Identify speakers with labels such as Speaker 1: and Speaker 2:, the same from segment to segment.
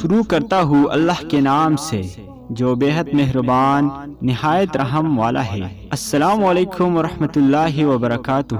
Speaker 1: شروع کرتا ہوں اللہ کے نام سے جو بے حد مہربان نہایت رحم والا ہے۔ السلام علیکم ورحمۃ اللہ وبرکاتہ۔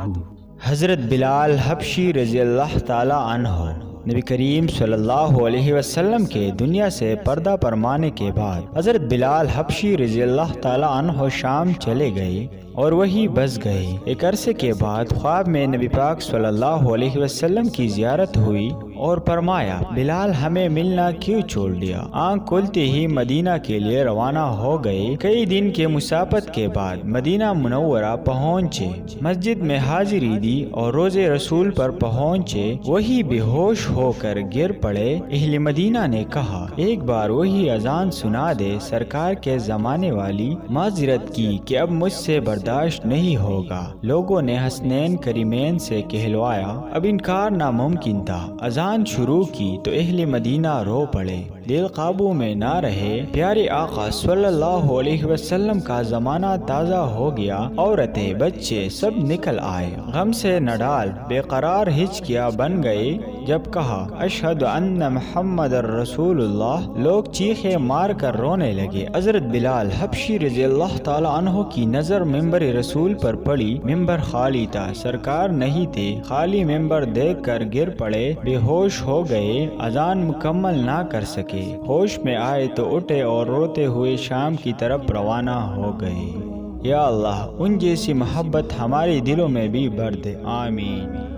Speaker 2: حضرت بلال حبشی رضی اللہ تعالی عنہ نبی کریم صلی اللہ علیہ وسلم کے دنیا سے پردہ فرمانے کے بعد حضرت بلال حبشی رضی اللہ تعالی عنہ شام چلے گئے اور وہی بس گئے۔ ایک عرصے کے بعد خواب میں نبی پاک صلی اللہ علیہ وسلم کی زیارت ہوئی اور فرمایا، بلال ہمیں ملنا کیوں چھوڑ دیا؟ آنکھ کھلتے ہی مدینہ کے لیے روانہ ہو گئے۔ کئی دن کے مسافت کے بعد مدینہ منورہ پہنچے، مسجد میں حاضری دی اور روزے رسول پر پہنچے۔ وہی بے ہوش ہو کر گر پڑے۔ اہل مدینہ نے کہا، ایک بار وہی اذان سنا دے۔ سرکار کے زمانے والی معذرت کی کہ اب مجھ سے برداشت نہیں ہوگا۔ لوگوں نے حسنین کریمین سے کہلوایا، اب انکار ناممکن تھا۔ اذان شروع کی تو اہل مدینہ رو پڑے، دل قابو میں نہ رہے۔ پیارے آقا صلی اللہ علیہ وسلم کا زمانہ تازہ ہو گیا۔ عورتیں، بچے سب نکل آئے، غم سے نہ ڈال بے قرار ہچکیاں بن گئے۔ جب کہا اشہد ان محمد رسول اللہ، لوگ چیخے مار کر رونے لگے۔ حضرت بلال حبشی رضی اللہ تعالی عنہ کی نظر ممبر رسول پر پڑی۔ ممبر خالی تھا، سرکار نہیں تھے۔ خالی ممبر دیکھ کر گر پڑے، بے ہوش ہو گئے، اذان مکمل نہ کر سکے۔ ہوش میں آئے تو اٹھے اور روتے ہوئے شام کی طرف روانہ ہو گئے۔ یا اللہ ان جیسی محبت ہمارے دلوں میں بھی بھر دے، آمین۔